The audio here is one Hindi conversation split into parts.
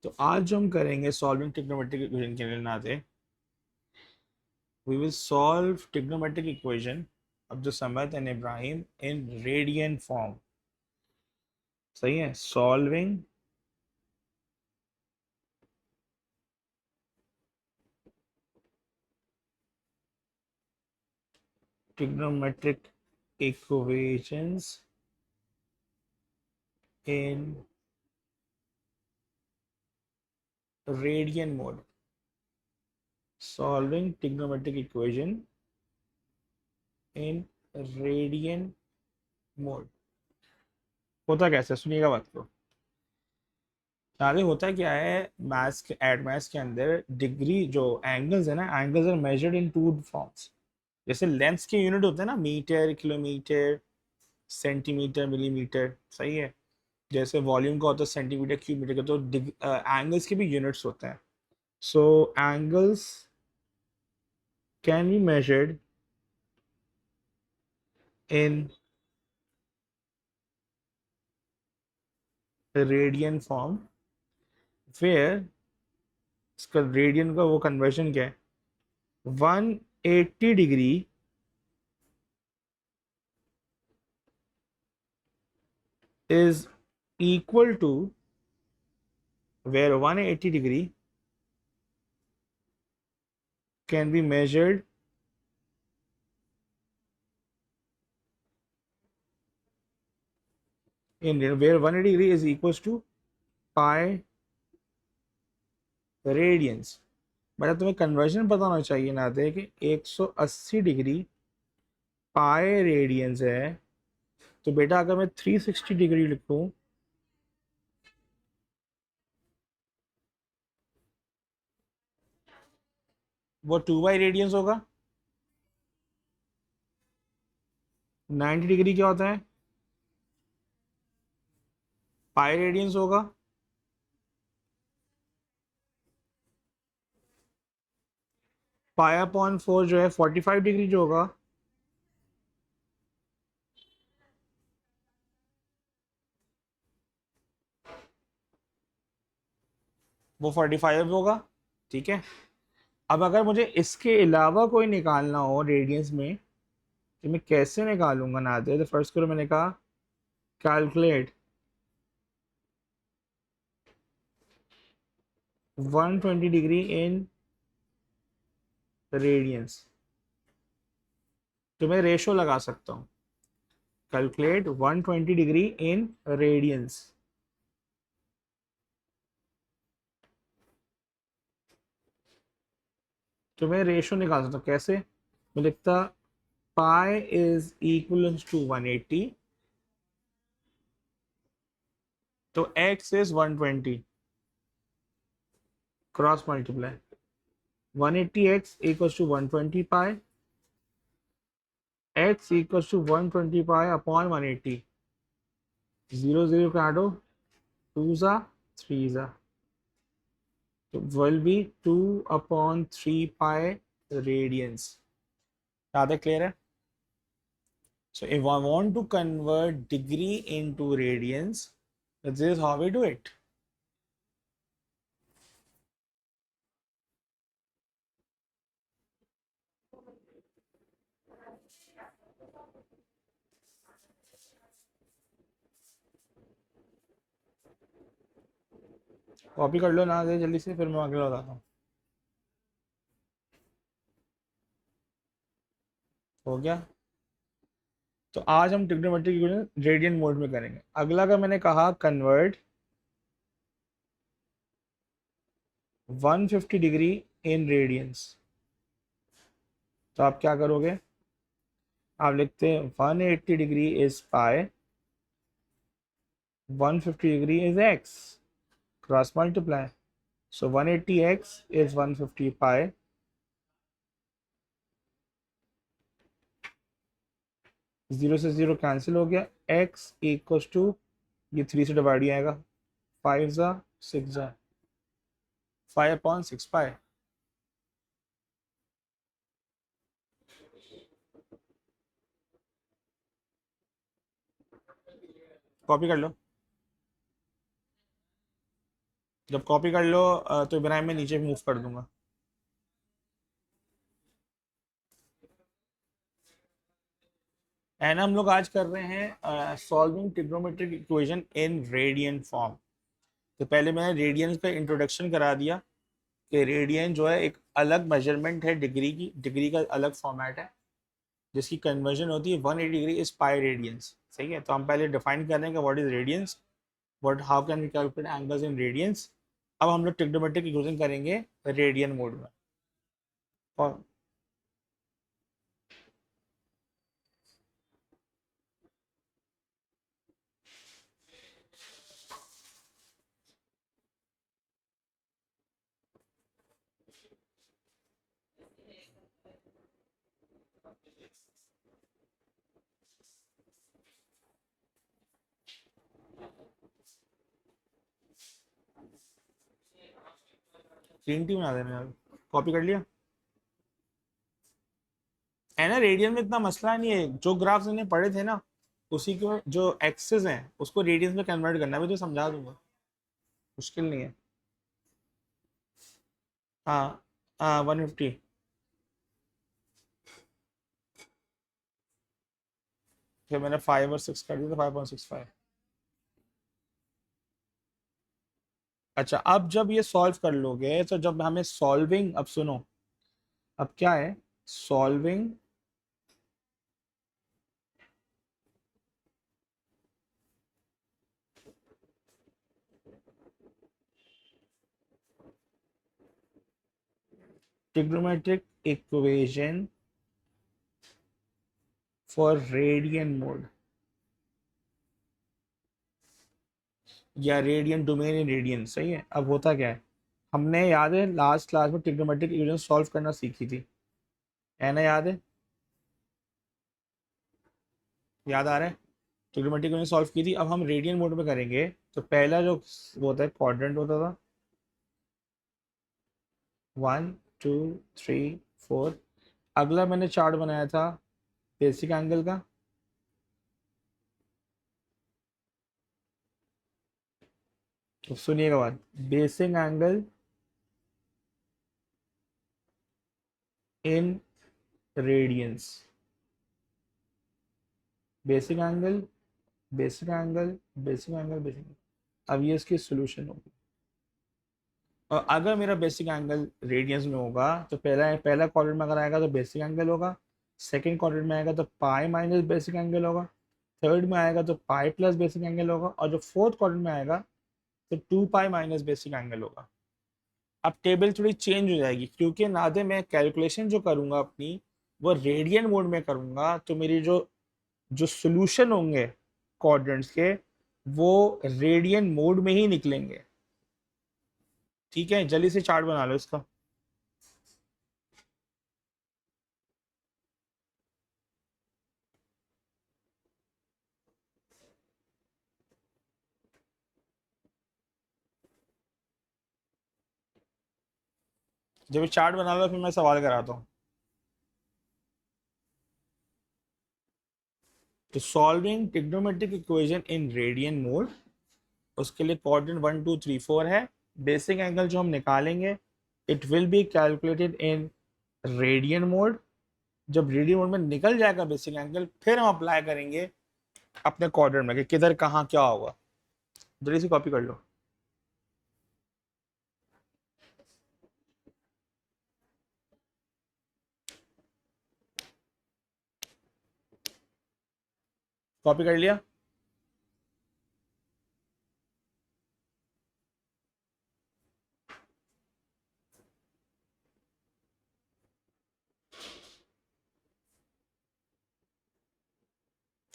तो आज जो हम करेंगे सॉल्विंग ट्रिग्नोमेट्रिक इक्वेशन के लिए नाते we will solve trigonometric equation Abdul Samad and Ibrahim in radian form. सही है। Solving trigonometric equations in radian mode. Solving trigonometric equation in radian mode होता कैसे, सुनिएगा बात को। सारे होता क्या है, मैथ्स के एड मैथ्स के अंदर डिग्री जो एंगल्स है ना, angles are measured in two forms. जैसे लेंथ के यूनिट होते हैं ना, मीटर, किलोमीटर, सेंटीमीटर, मिलीमीटर। सही है। जैसे वॉल्यूम का होता है सेंटीमीटर, क्यूबमीटर का, तो एंगल्स के भी यूनिट्स होते हैं। So angles can be measured in radian form, where इसका रेडियन का वो कन्वर्जन क्या है, 180 degree is equal to, where 180 degree can be measured in, where 180 degree is equals to pi radians। But तुम्हें कन्वर्जन पता होना चाहिए ना, दे कि 180 डिग्री पाई रेडियंस है। तो बेटा अगर मैं 360 डिग्री लिखूं, वो 2 बाई रेडियंस होगा। 90 डिग्री क्या होता है, पाई रेडियंस होगा। पाई अपॉन 4 जो है 45 डिग्री जो होगा, वो 45 होगा। ठीक है। अब अगर मुझे इसके अलावा कोई निकालना हो रेडियंस में, कि मैं कैसे निकालूंगा ना दे, तो फर्स्ट करो, मैंने कहा कैलकुलेट 120 डिग्री इन रेडियंस। तो मैं रेशो लगा सकता हूँ, कैलकुलेट 120 डिग्री इन रेडियंस। तो मैं रेशो निकाल सकता हूँ कैसे, मैं लिखता पाई इज इक्वल टू 180, तो x is 120, cross multiply 180x equals to 120 pi, x equals to 120 pi upon 180। 0 0 काटो, 2 ज़ा 3 ज़ा, तो will be 2 upon 3 pi radians। ज़्यादा क्लियर है। So if I want to convert degree into radians, this is how we do it। Copy कर लो ना दे जल्दी से, फिर मैं अगला बताता हूँ। हो गया। तो आज हम ट्रिग्नोमेट्रिक इक्वेशन रेडियन मोड में करेंगे। अगला का मैंने कहा कन्वर्ट 150 डिग्री इन रेडियंस। तो आप क्या करोगे, आप लिखते हैं 180 degree is pi, 150 degree is x, cross multiply. So 180x is 150 pi, 0 से 0 कैंसिल हो गया, x इक्वल्स टू, ये 3 से डिवाइड ही आएगा, 5 ज़ा 6 ज़ा, 5 अपॉन 6 पाई। कॉपी कर लो। जब कॉपी कर लो तो इब्राहिम मैं नीचे मूव कर दूंगा। एंड हम लोग आज कर रहे हैं solving trigonometric equation in radian form. तो पहले मैंने रेडियन का इंट्रोडक्शन करा दिया कि रेडियन जो है एक अलग मेजरमेंट है डिग्री की, डिग्री का अलग फॉर्मेट है जिसकी कन्वर्जन होती है 180 डिग्री इज पाई रेडियंस। सही है, तो हम पहले डिफाइन कर रहे हैं कि what is radians, what how can we calculate angles in radians. अब हम लोग ट्रिग्नोमेट्रिक इक्वेशन करेंगे रेडियन मोड में। और तीन टी बना देना यार, कॉपी कर लिया है ना। रेडियन में इतना मसला नहीं है, जो ग्राफ्स मैंने पढ़े थे ना उसी के जो एक्सेस हैं उसको रेडियंस में कन्वर्ट करना है, मैं तो समझा दूंगा, मुश्किल नहीं है। हाँ हाँ 150। जब मैंने 5 और 6 कर दिया तो 5.65। अच्छा, अब जब ये सॉल्व कर लोगे तो जब हमें सॉल्विंग, अब सुनो, अब क्या है solving trigonometric equation for radian mode या रेडियन डोमेन इन रेडियन। सही है, अब होता क्या है, हमने याद है लास्ट क्लास में ट्रिग्नोमेट्रिक इक्वेशन सॉल्व करना सीखी थी, है ना, याद है, याद आ रहा है। ट्रिग्नोमेट्रिक इक्वेशन सॉल्व की थी, अब हम रेडियन मोड में करेंगे। तो पहला जो वो होता है क्वाड्रेंट होता था 1 2 3 4। अगला मैंने चार्ट बनाया था बेसिक एंगल का। तो सुनिएगा बात, basic angle in radiance, basic angle, basic angle, basic angle, basic. अब ये इसकी सोल्यूशन होगी। और अगर मेरा बेसिक एंगल रेडियंस में होगा तो पहला पहला क्वाड्रेंट में अगर आएगा तो बेसिक एंगल होगा, सेकंड क्वाड्रेंट में आएगा तो पाई माइनस बेसिक एंगल होगा, थर्ड में आएगा तो पाई प्लस बेसिक एंगल होगा, और जो फोर्थ क्वाड्रेंट में आएगा तो 2 पाई माइनस बेसिक एंगल होगा। अब टेबल थोड़ी चेंज हो जाएगी क्योंकि नादे मैं कैलकुलेशन जो करूंगा अपनी वो रेडियन मोड में करूंगा, तो मेरी जो जो सोल्यूशन होंगे क्वाड्रेंट्स के वो रेडियन मोड में ही निकलेंगे। ठीक है, जल्दी से चार्ट बना लो इसका। जब ये चार्ट बना लो फिर मैं सवाल कराता हूँ। तो solving trigonometric equation in radian mode, उसके लिए क्वाड्रेंट 1 2 3 4 है। बेसिक एंगल जो हम निकालेंगे it will be calculated in radian mode. जब रेडियन मोड में निकल जाएगा बेसिक एंगल फिर हम अप्लाई करेंगे अपने क्वाड्रेंट में कि किधर कहाँ क्या होगा। जल्दी से कॉपी कर लो। कॉपी कर लिया।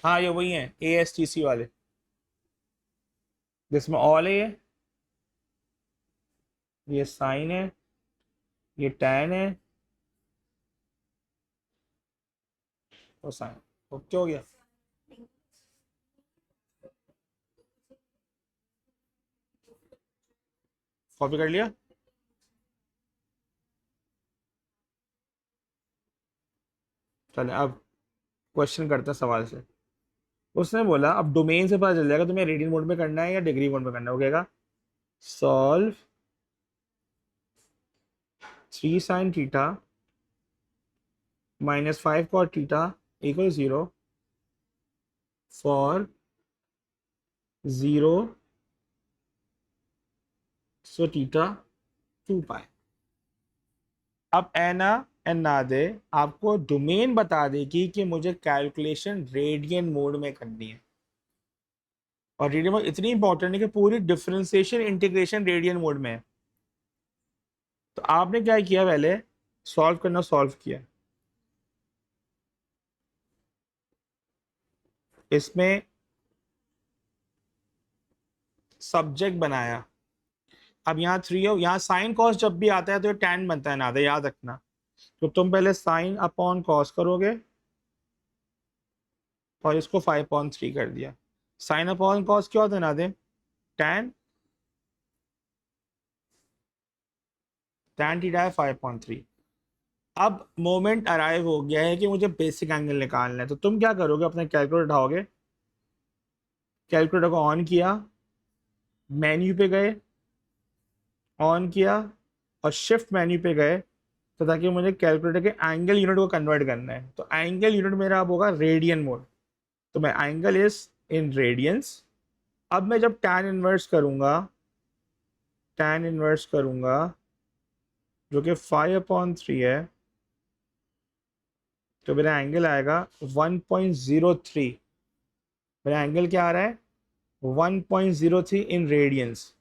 हाँ ये वही है ASTC वाले जिसमें ऑल है, ये साइन है, ये टैन है और साइन। ओके हो गया। कॉपी कर लिया। चले अब क्वेश्चन करते हैं सवाल से। उसने बोला अब डोमेन से पता चल जाएगा तुम्हें रेडियन मोड में करना है या डिग्री मोड में करना है, हो गएगा। Solve 3 sin theta minus 5 cot theta equal 0 for 0 so theta 2 pi. अब एना एंड नादे आपको डोमेन बता देगी कि मुझे कैलकुलेशन रेडियन मोड में करनी है, और रेडियन मोड इतनी इंपॉर्टेंट है कि पूरी डिफरेंशिएशन इंटीग्रेशन रेडियन मोड में है। तो आपने क्या किया, पहले सॉल्व करना सॉल्व किया, इसमें सब्जेक्ट बनाया। अब यहाँ 3 हो, यहाँ साइन कॉस जब भी आता है तो टैन बनता है नादे, याद रखना। तो तुम पहले साइन अपॉन कॉस करोगे और इसको 5/3 कर दिया। साइन अपॉन कॉस क्या होता है नादे? टैन। टैन थीटा है 5/3। अब मोमेंट अराइव हो गया है कि मुझे बेसिक एंगल निकालना है। तो तुम क्या करोगे, अपने कैलकुलेटर उठाओगे, कैलकुलेटर को ऑन किया, मेन्यू पे गए, ऑन किया और शिफ्ट मेन्यू पे गए, तो ताकि मुझे कैलकुलेटर के एंगल यूनिट को कन्वर्ट करना है। तो एंगल यूनिट मेरा अब होगा रेडियन मोड, तो मैं एंगल इज इन रेडियंस। अब मैं जब टैन इनवर्स करूंगा जो कि 5/3 है, तो मेरा एंगल आएगा 1.03। मेरा एंगल क्या आ रहा है? 1.03 इन रेडियंस।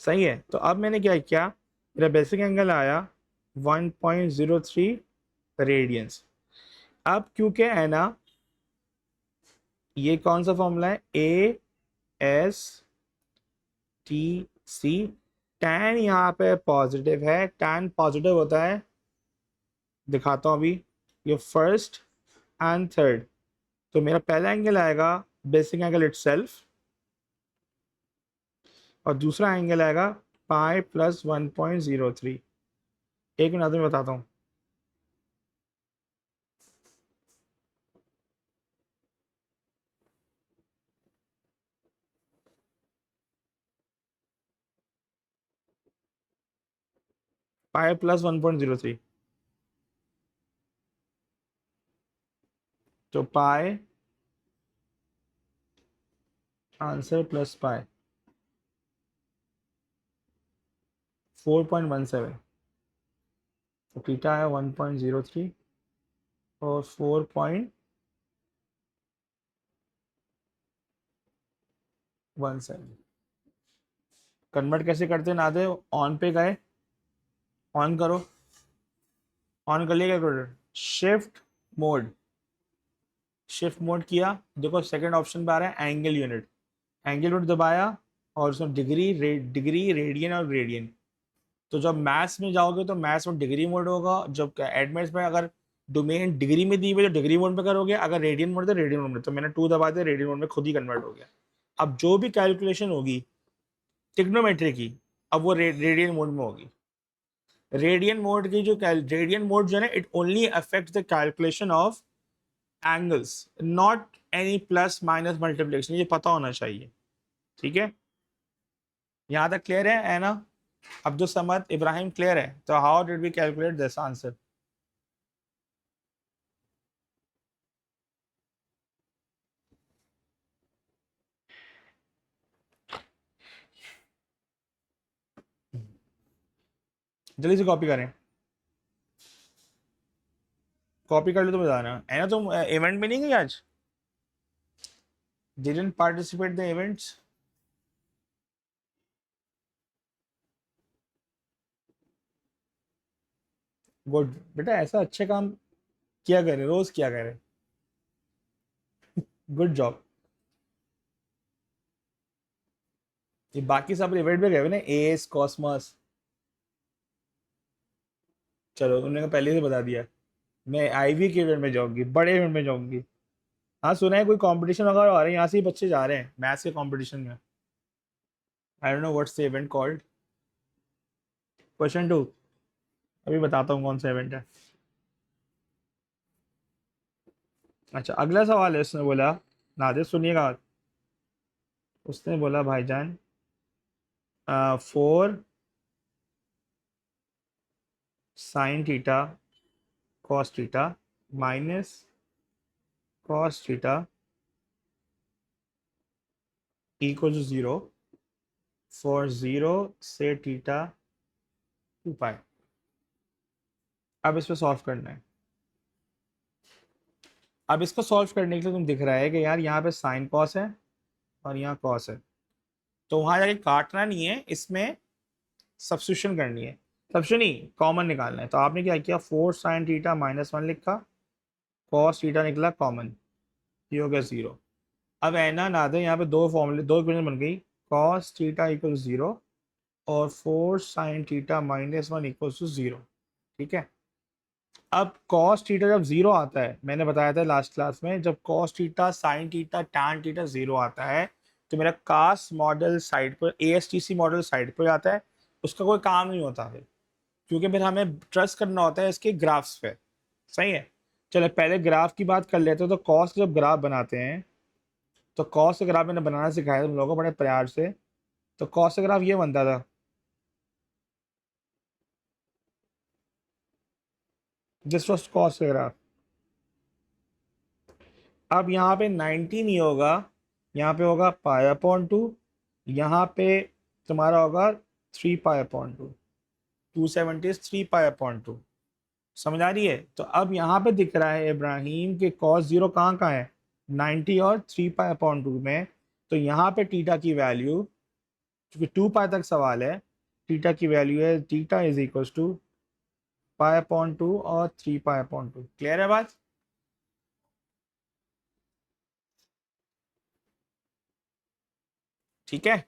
सही है। तो अब मैंने क्या किया, मेरा बेसिक एंगल आया 1.03 रेडियंस। अब क्योंकि है ना, ये कौन सा फॉर्मूला है? ASTC। टैन यहाँ पे पॉजिटिव है, टैन पॉजिटिव होता है, दिखाता हूँ अभी। ये फर्स्ट एंड थर्ड, तो मेरा पहला एंगल आएगा बेसिक एंगल इटसेल्फ, और दूसरा एंगल आएगा पाई प्लस 1.03। एक मिनट में बताता हूँ। पाई प्लस 1.03, तो पाई आंसर प्लस पाई 4.17। तो थीटा है 1.03 और 4.17। कन्वर्ट कैसे करते हैं नादे? ऑन पे गए, ऑन करो, ऑन कर लिया कैलकुलेटर, मोड शिफ्ट मोड किया। देखो सेकंड ऑप्शन पे आ रहा है एंगल यूनिट, एंगल यूनिट दबाया और उसमें डिग्री रेडियन और रेडियन। तो जब मैथ्स में जाओगे तो मैथ्स में डिग्री मोड होगा, जब एडमेट्स में अगर डोमेन डिग्री में दी हुई तो डिग्री मोड में करोगे, अगर रेडियन मोड तो रेडियन मोड में। तो मैंने 2 दबा दिया, रेडियन मोड में खुद ही कन्वर्ट हो गया। अब जो भी कैलकुलेशन होगी ट्रिग्नोमेट्री की, अब वो रेडियन मोड में होगी। रेडियन मोड जो है ना, it only affect the calculation of angles, not any plus minus multiplication. ये पता होना चाहिए, ठीक है? यहाँ तक क्लियर है ना? अब्दुल समद इब्राहिम क्लियर है? तो how did we calculate this answer? जल्दी से कॉपी करें, कॉपी कर लो तो बताना है ना। तुम इवेंट में नहीं गई आज? Didn't participate the events? Good बेटा, ऐसा अच्छे काम किया करें, रोज किया करें। Good job. ये बाकी सब इवेंट में गए हुए ना, एस कॉस्मस, चलो उन्होंने पहले से बता दिया। मैं आईवी के इवेंट में जाऊंगी, बड़े इवेंट में जाऊंगी। हाँ सुना है कोई कंपटीशन वगैरह आ रहे हैं, यहाँ से ही बच्चे जा रहे हैं मैथ्स के कंपटीशन में। I don't know what's the event called. Question 2, अभी बताता हूँ कौन सा इवेंट है। अच्छा, अगला सवाल है, उसने बोला, नादिर सुनिएगा। उसने बोला भाईजान, 4 sine theta cos theta minus cos theta equal to 0 for 0 से थीटा 2 पाई। अब इसको सॉल्व करना है। अब इसको सॉल्व करने के लिए तुम दिख रहा है कि यार यहाँ पे साइन कॉस है और यहाँ कॉस है, तो वहां जाके काटना नहीं है, इसमें सब्स्टिट्यूशन करनी है। सब्स्टिट्यूशन नहीं, कॉमन निकालना है। तो आपने क्या किया, 4 sin θ - 1 लिखा, कॉस थीटा निकला कॉमन, ये हो गया 0। अब है ना दे, यहाँ पे दो फॉर्मूले, दो इक्वेशन बन गई, कॉस थीटा इक्वल 0 और 4 sin θ - 1 इक्वल टू 0। ठीक है। अब कॉस थीटा जब 0 आता है, मैंने बताया था लास्ट क्लास में, जब cos theta sine theta tan theta 0 आता है तो मेरा कास मॉडल साइड पर, एएसटीसी मॉडल साइड पर आता है, उसका कोई काम नहीं होता फिर, क्योंकि फिर हमें ट्रस्ट करना होता है इसके ग्राफ्स पे। सही है। चलो पहले ग्राफ की बात कर लेते हैं। तो कॉस के जब ग्राफ बनाते हैं, तो कॉस का ग्राफ मैंने बनाना सिखाया तुम लोगों को बड़े प्यार से। तो कॉस का ग्राफ ये बनता था, दिस वाज कॉस का ग्राफ। अब यहाँ पे 90 नहीं होगा, यहाँ पे होगा π/2, यहाँ पे तुम्हारा होगा 3π/2, 270 3π/2। समझ आ रही है। तो अब यहाँ पे दिख रहा है इब्राहिम के कॉस 0 कहाँ है, 90 और 3π/2 में। तो यहाँ पे टीटा की वैल्यू, क्योंकि 2 पाई तक सवाल है, टीटा की वैल्यू है टीटा इज इक्वल टू π/2 और 3π/2। क्लियर है बात। ठीक है।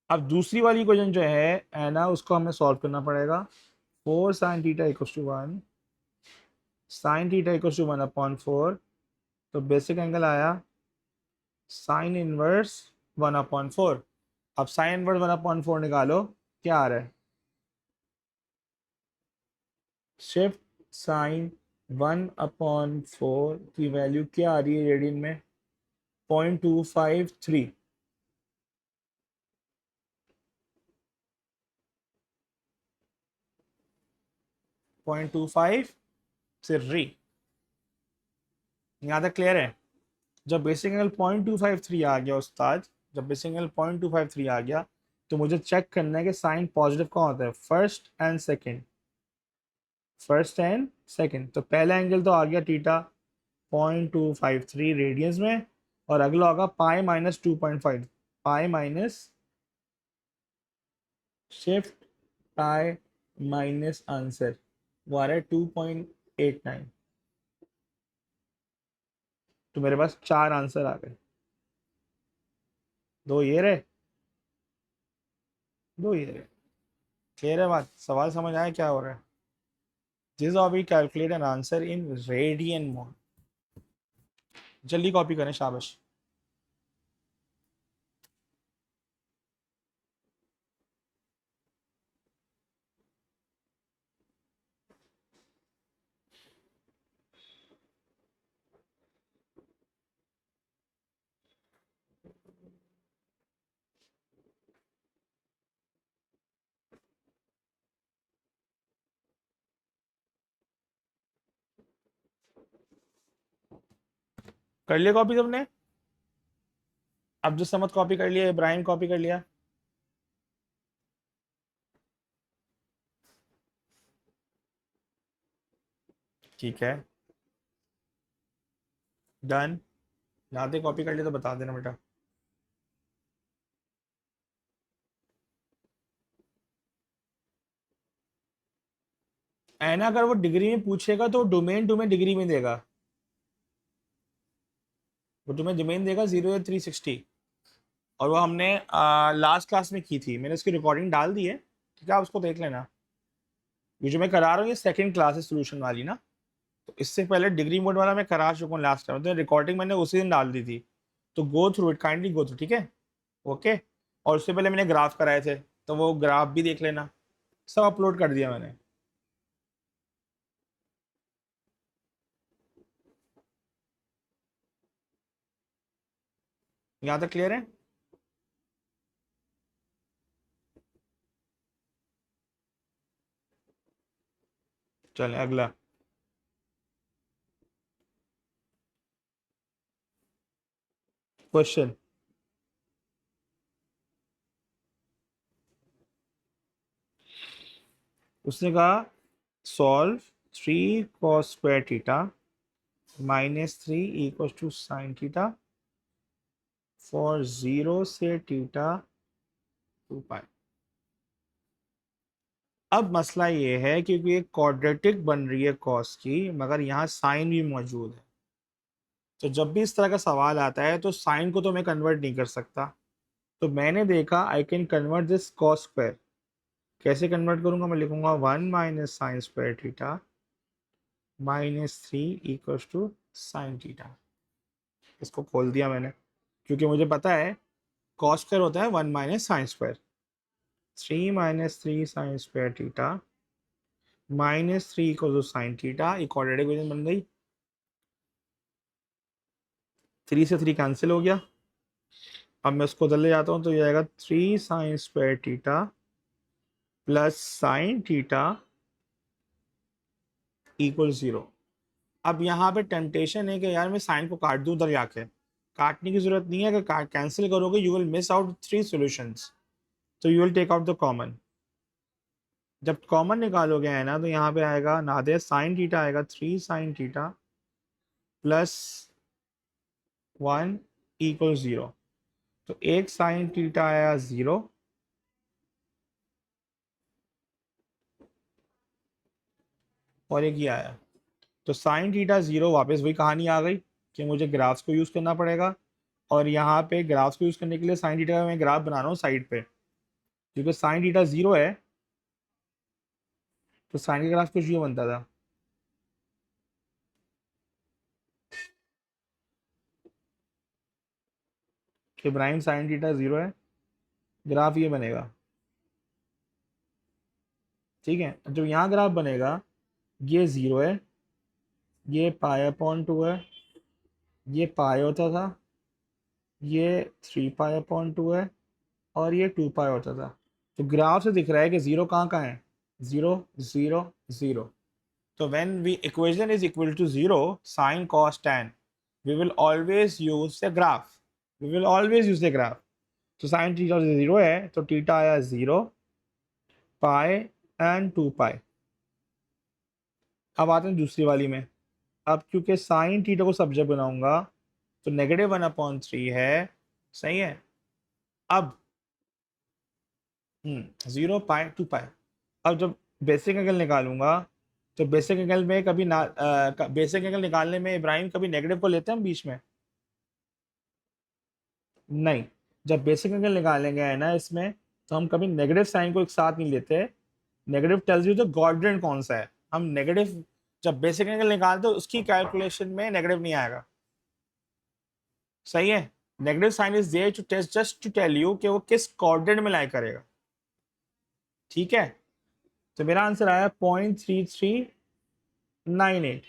अब दूसरी वाली क्वेश्चन जो है ना, उसको हमें सॉल्व करना पड़ेगा। 4 sin θ = 1, sine theta equal to 1/4। तो बेसिक एंगल आया साइन इनवर्स 1/4। अब साइन इनवर्स 1/4 निकालो, क्या आ रहा है, शिफ्ट साइन 1/4 की वैल्यू क्या आ रही है रेडियन में, 0.253। 0.253। यहाँ तक क्लियर है। जब बेसिक एंगल 0.253 आ गया उस्ताद, जब बेसिक एंगल 0.253 आ गया, तो मुझे चेक करना है कि साइन पॉजिटिव कौन होता है, first and second. First and second, तो पहला एंगल तो आ गया थीटा 0.253 रेडियंस में, और अगला होगा π - 2.5, pi minus shift pi minus answer, वो आ रहा है 2.89। तो मेरे पास 4 आंसर आ गए, दो ये रहे, दो ये रहे। क्लियर है बात, सवाल समझ आया क्या हो रहा है। This how we calculate an answer in radian mode. जल्दी कॉपी करें, शाबाश। कर लिया कॉपी तुमने, अब्दुल समद कॉपी कर लिया, इब्राहिम कॉपी कर लिया। ठीक है, डन। यादें कॉपी कर लिया तो बता देना बेटा। एना अगर वो डिग्री में पूछेगा तो डोमेन तुम्हें डिग्री में देगा, वो तुम्हें डोमेन देगा 0 या 360। और वो हमने लास्ट क्लास में की थी, मैंने उसकी रिकॉर्डिंग डाल दी है। ठीक है, आप उसको देख लेना। ये जो मैं करा रहा हूँ ये सेकंड क्लास है सोल्यूशन वाली ना, तो इससे पहले डिग्री मोड वाला मैं करा चुका हूँ लास्ट टाइम, तो रिकॉर्डिंग मैंने उसी दिन डाल दी थी। तो go through it, kindly go through, ठीक है। ओके। और उससे पहले मैंने ग्राफ कराए थे, तो वो ग्राफ भी देख लेना, सब अपलोड कर दिया मैंने। यहाँ तक क्लियर है। चले अगला। क्वेश्चन, उसने कहा solve 3 cos² theta -3 equal to sine theta for 0 से थीटा 2π। अब मसला ये है क्योंकि एक क्वाड्रेटिक बन रही है कॉस की, मगर यहाँ साइन भी मौजूद है। तो जब भी इस तरह का सवाल आता है तो साइन को तो मैं कन्वर्ट नहीं कर सकता। तो मैंने देखा I can convert this cos square. कैसे कन्वर्ट करूंगा? मैं लिखूंगा 1 minus sine square theta -3 equal to sine theta. इसको खोल दिया मैंने क्योंकि मुझे पता है कॉस स्क्वायर होता है 1 minus sine square. 3 - 3 sine square theta -3 equal to sine theta. एक क्वाड्रेटिक इक्वेशन बन गई। 3 से 3 कैंसिल हो गया। अब मैं उसको उधर ले जाता हूँ तो ये आएगा 3 sine square theta plus sign theta equal 0। अब यहाँ पे टेम्पटेशन है कि यार मैं साइन को काट दूँ उधर जाके। काटने की जरूरत नहीं है, अगर कैंसिल करोगे you will miss out 3 solutions. तो you will take out the common. जब कॉमन निकालोगे है ना तो यहाँ पे आएगा नादे साइन थीटा आएगा 3 साइन थीटा प्लस 1 इक्वल 0। तो एक साइन थीटा आया 0 और एक ये आया। तो साइन थीटा 0, वापस वही कहानी आ गई कि मुझे ग्राफ्स को यूज़ करना पड़ेगा। और यहाँ पे ग्राफ्स को यूज़ करने के लिए साइन थीटा का मैं ग्राफ बना रहा हूँ साइड पे, क्योंकि साइन थीटा 0 है। तो साइन का ग्राफ कुछ यूँ बनता था, कि प्राइम साइन थीटा 0 है, ग्राफ ये बनेगा। ठीक है, जो यहाँ ग्राफ बनेगा ये 0 है, ये π/2 है, ये पाई होता था, ये 3π/2 है, और ये 2π होता था। तो ग्राफ से दिख रहा है कि 0 कहाँ है, 0 0 0। तो when we equation is equal to 0, sin cos tan, we will always use the graph, we will always use the graph। तो साइन थीटा 0 है तो थीटा आया 0 पाई एंड 2π। अब आते हैं दूसरी वाली में। अब क्योंकि साइन थीटा को सब्जेक्ट बनाऊंगा तो -1/3 है, सही है। अब 0 π 2π। अब जब बेसिक एंगल निकालूंगा तो बेसिक एंगल में कभी ना बेसिक एंगल निकालने में इब्राहिम कभी नेगेटिव को लेते हैं हम बीच में? नहीं। जब बेसिक एंगल निकालेंगे है ना इसमें, तो हम कभी नेगेटिव साइन को एक साथ नहीं लेते। Negative tells you the quadrant कौन सा है। हम नेगेटिव जब बेसिक एंगल निकालते हैं उसकी कैलकुलेशन में नेगेटिव नहीं आएगा, सही है। Negative sine is there to test, just to tell you कि वो किस क्वाड्रेंट में लाई करेगा। ठीक है, तो मेरा आंसर आया 0.3398।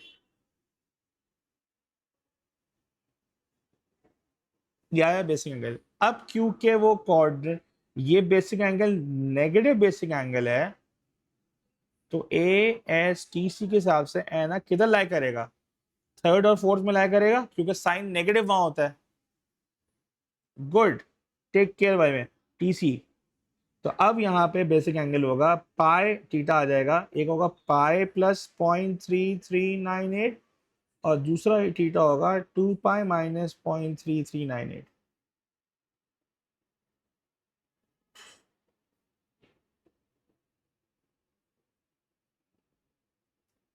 ये आया बेसिक एंगल। अब क्योंकि वो क्वाड्रेंट, ये basic angle negative basic angle है, तो ASTC के हिसाब से है ना किधर लाई करेगा, थर्ड और फोर्थ में लाई करेगा, क्योंकि साइन नेगेटिव वहां होता है। गुड, टेक केयर बाय में TC। तो अब यहाँ पे बेसिक एंगल होगा पाई थीटा आ जाएगा, एक होगा पाई प्लस 0.3398 और दूसरा थीटा होगा 2π माइनस 0.3398।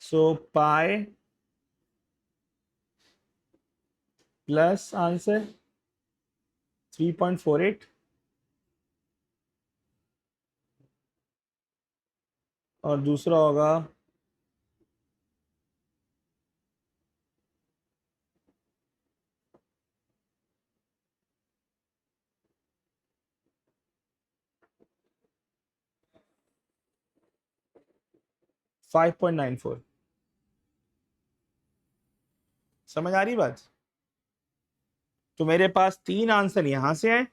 सो पाई प्लस आंसर 3.48 और दूसरा होगा 5.94। समझ आ रही बात? तो मेरे पास 3 आंसर यहां से है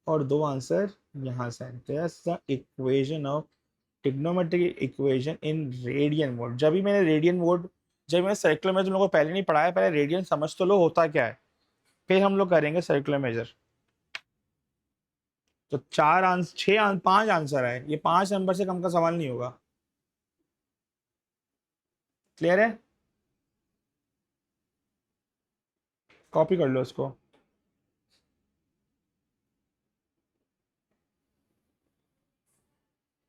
और 2 आंसर यहां से है। That's the equation of trigonometric equation in radian mode. जब भी मैंने रेडियन मोड, जब मैंने सर्कुलर मेजर तुम लोगों को पहले नहीं पढ़ाया, पहले रेडियन समझ तो लो होता क्या है, फिर हम लोग करेंगे सर्कुलर मेजर। तो चार आंसर, पांच आंसर है, ये 5 नंबर से कम का सवाल नहीं होगा। क्लियर है? कॉपी कर लो इसको।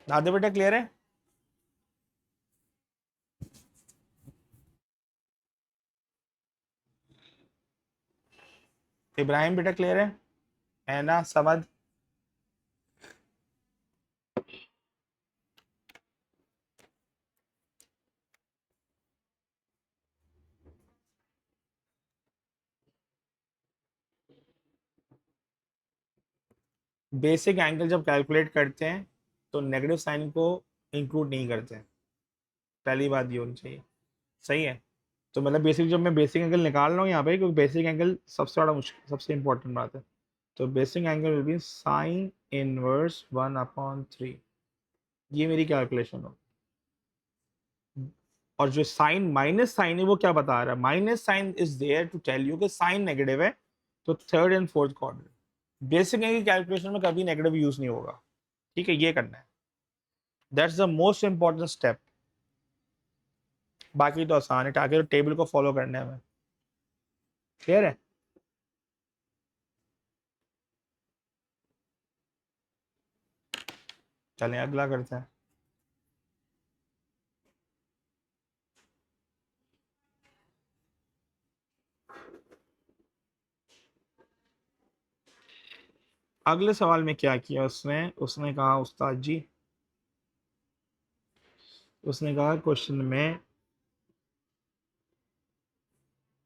आधे बेटा क्लियर है? इब्राहिम बेटा क्लियर है ना? समझ? बेसिक एंगल जब कैलकुलेट करते हैं तो नेगेटिव साइन को इंक्लूड नहीं करते हैं, पहली बात ये होनी चाहिए। सही है? तो मतलब बेसिक, जब मैं बेसिक एंगल निकाल रहा हूँ यहाँ पे, क्योंकि बेसिक एंगल सबसे बड़ा मुश्किल, सबसे इंपॉर्टेंट बात है। तो basic angle will be sine inverse 1/3। ये मेरी कैलकुलेशन हो। और जो साइन माइनस साइन है वो क्या बता रहा है? Minus sine is there to tell you कि साइन नेगेटिव है, तो third and fourth quadrant. Basic angle calculation में कभी नेगेटिव यूज नहीं होगा। ठीक है, ये करना है, that's the most important step. बाकी तो आसान है, टारगेट टेबल को फॉलो करने में। क्लियर है? चलें अगला करते हैं। अगले सवाल में क्या किया उसने? उसने कहा उस्ताद जी, उसने कहा क्वेश्चन में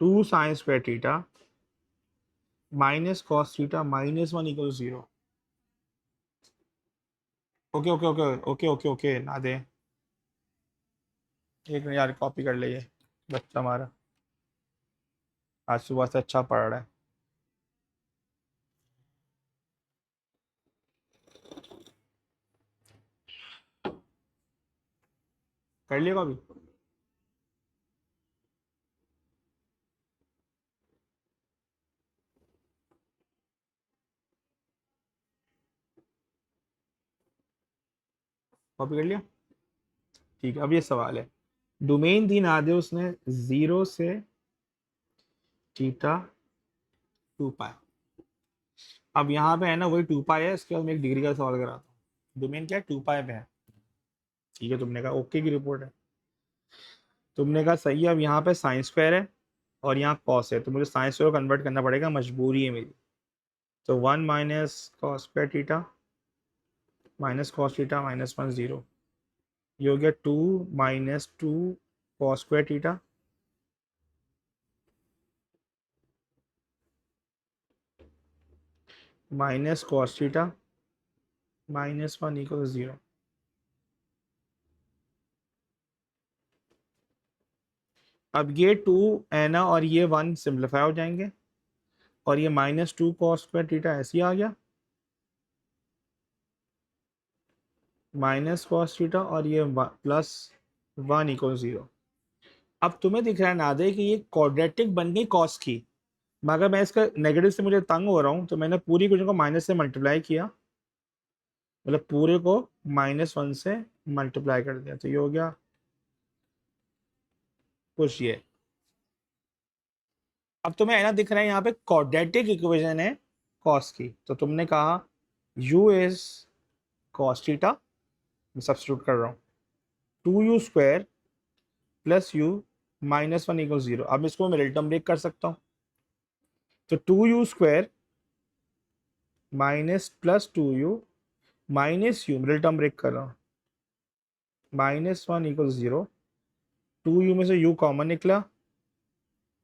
2 sin² theta minus cos theta -1 = 0। Okay okay okay okay okay okay, ना दे, एक मिनट यार, कॉपी कर ले, ये बच्चा हमारा आज सुबह से अच्छा पढ़ रहा है। कर लिया कॉपी? कॉपी कर लिया? ठीक है, अब ये सवाल है, डोमेन दी ना दे उसने 0 से थीटा 2π। अब यहाँ पे है ना वही 2π है, इसके बाद मैं एक डिग्री का सवाल कराता हूँ। डोमेन क्या है? 2π पे है। ठीक है, तुमने कहा ओके की रिपोर्ट है, तुमने कहा सही है। अब यहाँ पे sin² है और यहाँ कॉस है, तो मुझे sin² को कन्वर्ट करना पड़ेगा, मजबूरी है मेरी। तो 1 -cos² थीटा -cos थीटा -1 0। ये हो गया 2 -2 cos² थीटा -cos थीटा -1 = 0। अब ये 2 है ना, और ये 1 सिंप्लीफाई हो जाएंगे, और ये -2 cos² थीटा ऐसे ही आ गया, -cos थीटा, और ये +1 = 0। अब तुम्हें दिख रहा है नादे कि ये क्वाड्रेटिक बन गई कॉस की, मगर मैं इसका नेगेटिव से मुझे तंग हो रहा हूँ, तो मैंने पूरी कुछ को माइनस से मल्टीप्लाई किया, मतलब पूरे को -1 से मल्टीप्लाई कर दिया, तो ये हो गया कुछ ये। अब तुम्हें है ना दिख रहा है यहाँ पे क्वाड्रेटिक इक्वेशन है कॉस की, तो तुमने कहा u इज कॉस थीटा, मैं सब्स्टिट्यूट कर रहा हूँ, 2u² + u -1 = 0। अब इसको मैं मिडिल टर्म ब्रेक कर सकता हूँ, तो 2u² minus +2u -u, middle term break कर रहा हूँ, -1 = 0। 2u में से u कॉमन निकला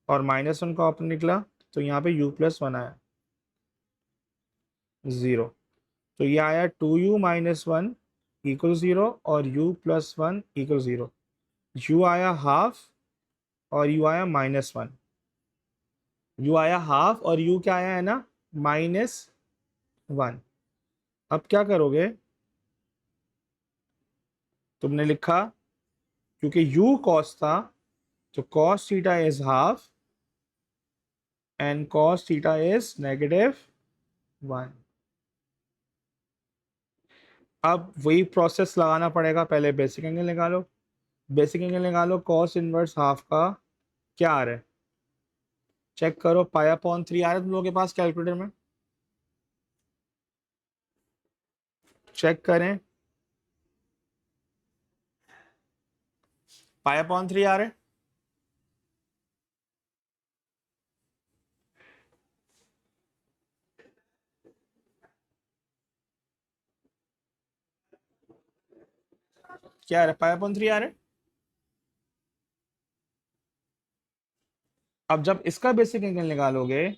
और -1 कॉमन निकला, तो यहाँ पे u+1 आया 0। तो ये आया 2u - 1 = 0 और u+1 = 0। u आया हाफ और u आया -1। u आया हाफ और u क्या आया है ना, -1। अब क्या करोगे? तुमने लिखा क्योंकि u cos था तो cos theta is half and cos theta is -1। अब वही प्रोसेस लगाना पड़ेगा, पहले बेसिक एंगल निकालो। बेसिक एंगल निकालो, cos इनवर्स हाफ का क्या आ रहा है चेक करो। पाई/3 आ रहा है तुम लोगों के पास कैलकुलेटर में, चेक करें। पाई/3 आ रहा है। क्या आ रहा है? पाई/3 आ रहा है। अब जब इसका बेसिक एंगल निकालोगे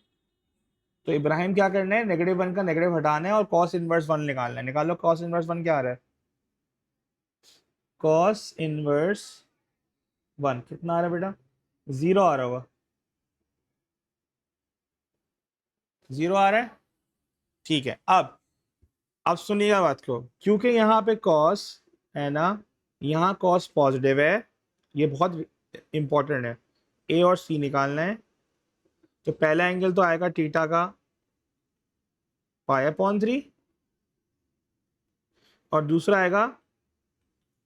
तो इब्राहिम क्या करना है, -1 का नेगेटिव हटाना है और cos इनवर्स 1 निकालना है। निकालो cos इनवर्स 1 क्या आ रहा है। cos इनवर्स 1 कितना आ रहा है बेटा, 0 आ रहा होगा। 0 आ रहा है, ठीक है। अब सुनिएगा बात को, क्योंकि यहाँ पे cos है ना, यहाँ cos पॉजिटिव है, ये बहुत इंपॉर्टेंट है। ए और सी निकालना है, तो पहला एंगल तो आएगा थीटा का पाई/3 और दूसरा आएगा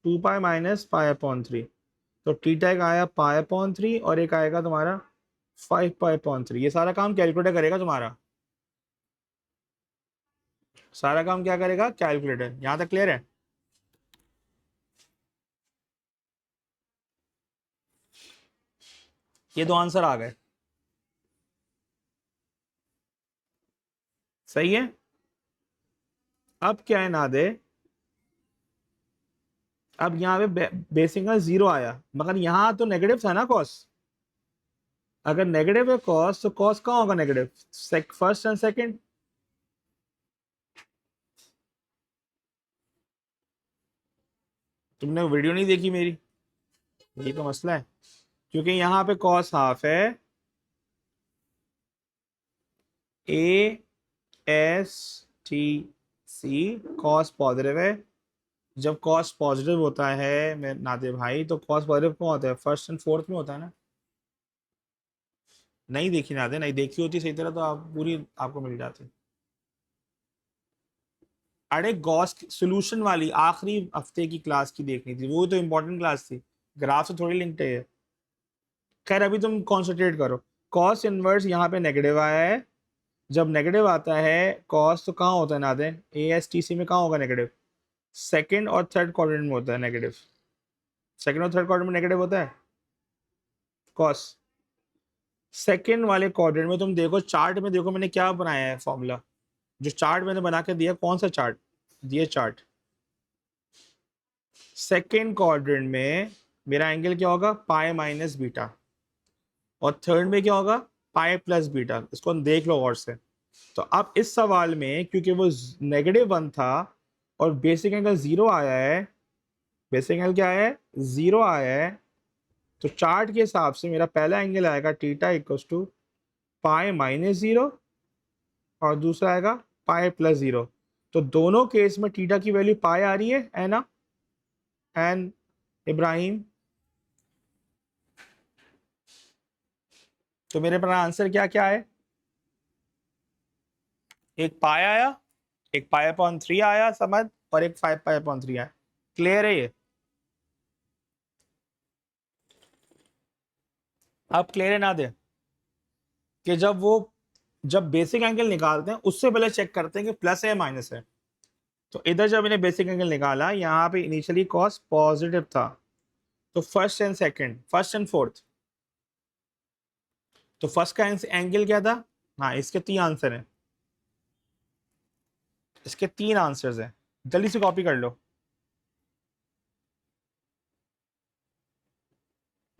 2 पाई माइनस पाई/3। तो थीटा एक आया पाई/3 और एक आएगा तुम्हारा 5 पाई/3। ये सारा काम कैलकुलेटर करेगा तुम्हारा, सारा काम क्या करेगा कैलकुलेटर। यहां तक क्लियर है। ये दो आंसर आ गए, सही है। अब क्या है ना दे, अब यहाँ पे बेसिक का 0 आया, मगर यहाँ तो नेगेटिव था ना कॉस। अगर नेगेटिव है कॉस तो कॉस कहाँ होगा नेगेटिव, फर्स्ट एंड सेकंड। तुमने वीडियो नहीं देखी मेरी, यही तो मसला है। क्योंकि यहाँ पे कॉस हाफ है, ASTC कॉस पॉजिटिव है। जब कॉस पॉजिटिव होता है मैं नादे भाई, तो कॉस पॉजिटिव कौन होता है, फर्स्ट एंड फोर्थ में होता है ना। नहीं देखी नादे, नहीं देखी होती सही तरह तो आप पूरी आपको मिल जाती। अरे गॉस सॉल्यूशन वाली आखिरी हफ्ते की क्लास की देखनी थी, वो तो इंपॉर्टेंट क्लास थी, ग्राफ से थोड़ी लिंक्ड है। खैर अभी तुम कॉन्सेंट्रेट करो। कॉस इनवर्स यहाँ पे नेगेटिव आया है, जब नेगेटिव आता है कॉस तो कहाँ होता है नादे, ASTC में कहाँ होगा नेगेटिव, सेकंड और थर्ड क्वाड्रेंट में होता है नेगेटिव। सेकंड और थर्ड क्वाड्रेंट में नेगेटिव होता है कॉस। सेकंड वाले क्वाड्रेंट में तुम देखो, चार्ट में देखो मैंने क्या बनाया है फॉर्मूला, जो चार्ट मैंने बना के दिया, कौन सा चार्ट दिया, चार्ट सेकेंड क्वाड्रेंट में मेरा एंगल क्या होगा पाई-बीटा, और थर्ड में क्या होगा पाई+बीटा। इसको हम देख लो गौर से। तो अब इस सवाल में क्योंकि वो -1 था और बेसिक एंगल 0 आया है, बेसिक एंगल क्या आया है 0 आया है, तो चार्ट के हिसाब से मेरा पहला एंगल आएगा थीटा इक्वल्स टू पाई-0 और दूसरा आएगा पाई+0। तो दोनों केस में थीटा की वैल्यू पाई आ रही है ना एन इब्राहिम। तो मेरे पास आंसर क्या क्या है, एक पाई आया, एक पाई/3 आया समझ, और एक 5 पाई/3 आया। क्लियर है ये, अब क्लियर है ना दे कि जब बेसिक एंगल निकालते हैं उससे पहले चेक करते हैं कि प्लस है या माइनस है। तो इधर जब मैंने बेसिक एंगल निकाला, यहाँ पे इनिशियली कॉस पॉजिटिव था, तो first and second, first and fourth, तो फर्स्ट का एंगल क्या था। हाँ इसके 3 आंसर हैं, इसके 3 आंसर्स हैं, जल्दी से कॉपी कर लो।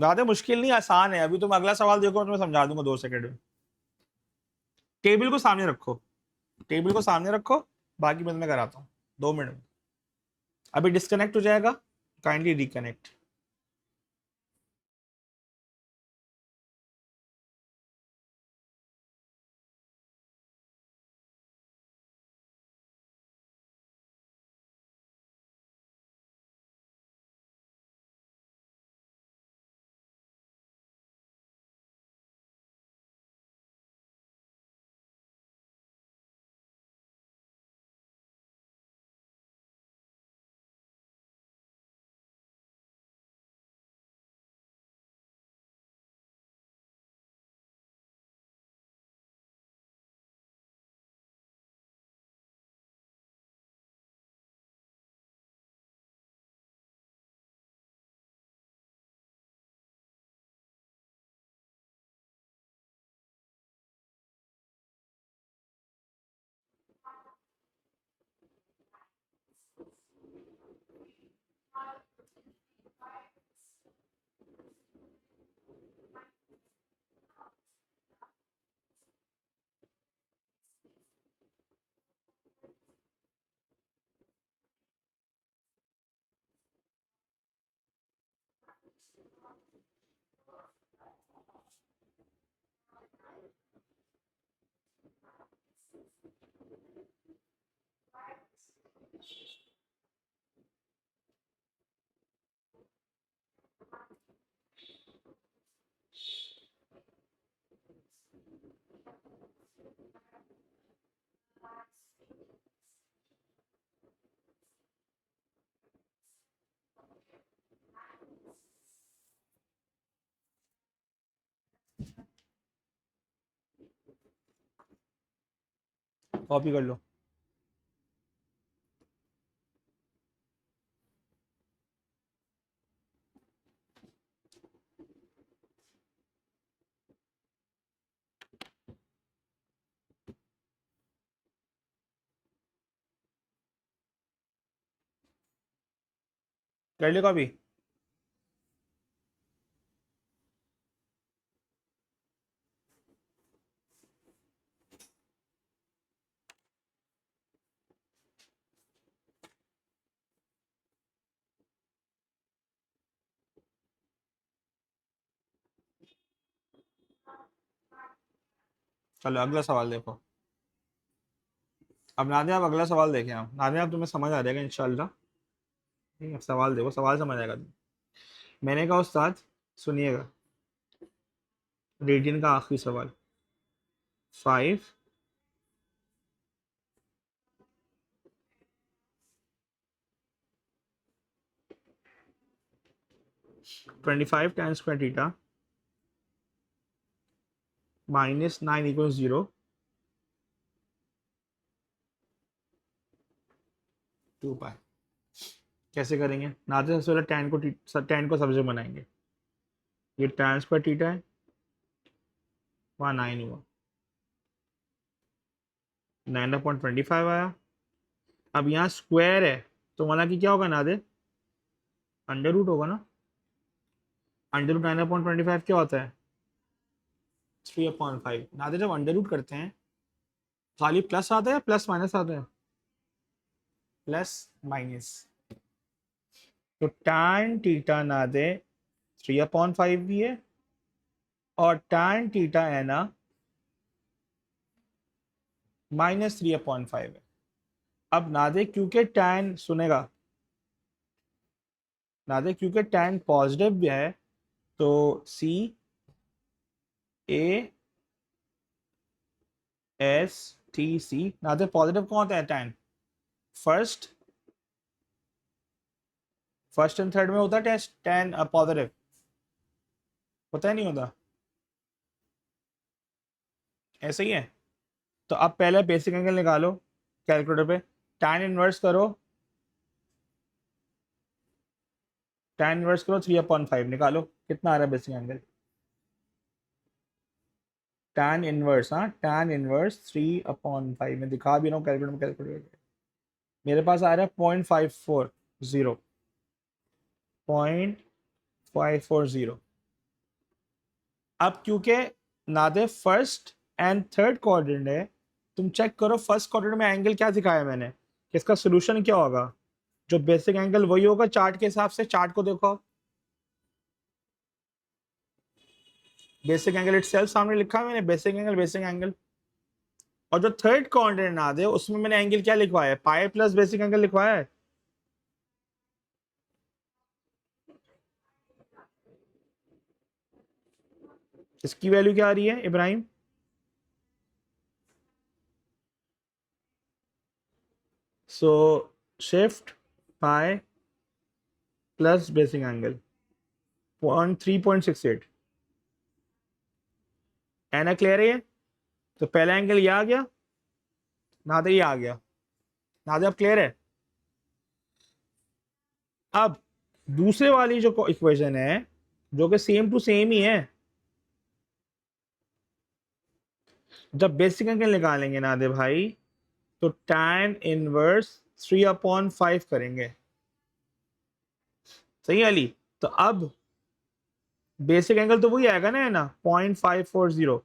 ज्यादा मुश्किल नहीं, आसान है। अभी तुम अगला सवाल देखो तो मैं समझा दूंगा 2 सेकंड में। टेबल को सामने रखो, टेबल को सामने रखो, बाकी मैं कराता हूँ 2 मिनट में। अभी डिस्कनेक्ट हो जाएगा, काइंडली रिकनेक्ट। कॉपी कर लो। कर ली कॉपी? चलो अगला सवाल देखो। अब नादिया, आप अगला सवाल देखें। आप नादिया, अब तुम्हें समझ आ जाएगा इंशाल्लाह। ठीक है, सवाल देखो, सवाल समझ आएगा तुम्हें। मैंने कहा उस्ताद, सुनिएगा, रेडियन का आखिरी सवाल। 5 25 tan square theta minus 9 equals 0, 2 पाई। कैसे करेंगे? नादिया, सबसे पहले टैन को सब्जेक्ट बनाएंगे। ये tan स्क्वायर थीटा है, वहाँ 9 हुआ, 9.25 आया। अब यहाँ स्क्वायर है, तो माना कि क्या होगा नादिया? अंडर रूट होगा ना। अंडर रूट 9.25 क्या होता है? 3/5। नादिया, जब अंडर रूट करते हैं खाली प्लस आता है या प्लस माइनस आता है? Plus minus. तो tan थीटा नादे 3/5 भी है, और tan थीटा है ना -3/5 है। अब नादे क्योंकि tan सुनेगा, नादे क्योंकि tan पॉजिटिव भी है, तो CASTC। नादे पॉजिटिव कौन होता है? tan first first and third में होता है टेस्ट tan पॉजिटिव, होता है नहीं होता? ऐसे ही है। तो अब पहले बेसिक एंगल निकालो कैलकुलेटर पे, tan इनवर्स करो, tan इनवर्स करो 3/5, निकालो कितना आ रहा है बेसिक एंगल। tan इनवर्स, हाँ tan इनवर्स 3/5 में दिखा भी रहा हूँ कैलकुलेटर में, कैलकुलेटर मेरे पास आ रहा है 0.540, 0.540। अब क्योंकि नादे फर्स्ट एंड थर्ड क्वाड्रेंट है, तुम चेक करो फर्स्ट क्वाड्रेंट में एंगल क्या दिखाया मैंने, कि इसका सोल्यूशन क्या होगा? जो बेसिक एंगल वही होगा चार्ट के हिसाब से। चार्ट को देखो, बेसिक एंगल इटसेल्फ सामने लिखा है मैंने, बेसिक एंगल, बेसिक एंगल। और जो थर्ड क्वाड्रेंट ना दे उसमें मैंने एंगल क्या लिखवाया है? पाई प्लस बेसिक एंगल लिखवाया है। इसकी वैल्यू क्या आ रही है Ibrahim? So shift pi plus basic angle 3.68। है ना क्लियर है ये? तो पहला एंगल ये आ गया, नादे ये आ गया। नादे अब क्लियर है? अब दूसरे वाली जो इक्वेशन है, जो कि सेम टू सेम ही है, जब बेसिक एंगल निकालेंगे नादे भाई, तो tan इनवर्स 3/5 करेंगे। सही है अली? तो अब बेसिक एंगल तो वही आएगा ना, है ना, 0.540।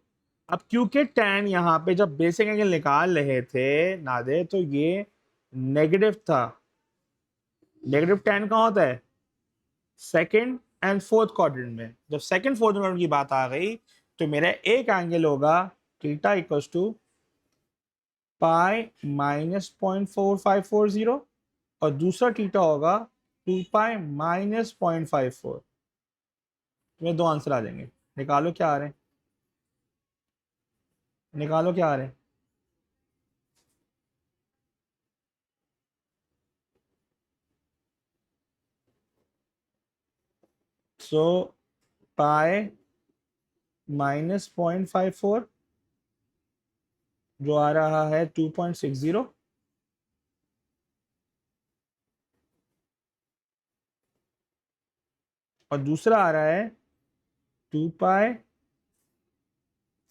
अब क्योंकि tan यहाँ पे जब बेसिक एंगल निकाल रहे थे नादे, तो ये नेगेटिव था। नेगेटिव tan कहाँ होता है? सेकंड एंड फोर्थ क्वाड्रेंट में। जब सेकंड फोर्थ क्वाड्रेंट की बात आ गई, तो मेरा एक एंगल होगा थीटा इक्वल्स टू पाई -0.4540, और दूसरा थीटा होगा 2 पाई -0.54। तुम्हें दो आंसर आ जाएंगे। निकालो क्या आ रहे हैं, निकालो क्या आ रहे हैं। सो पाई -0.54 जो आ रहा है 2.60, और दूसरा आ रहा है 2 पाई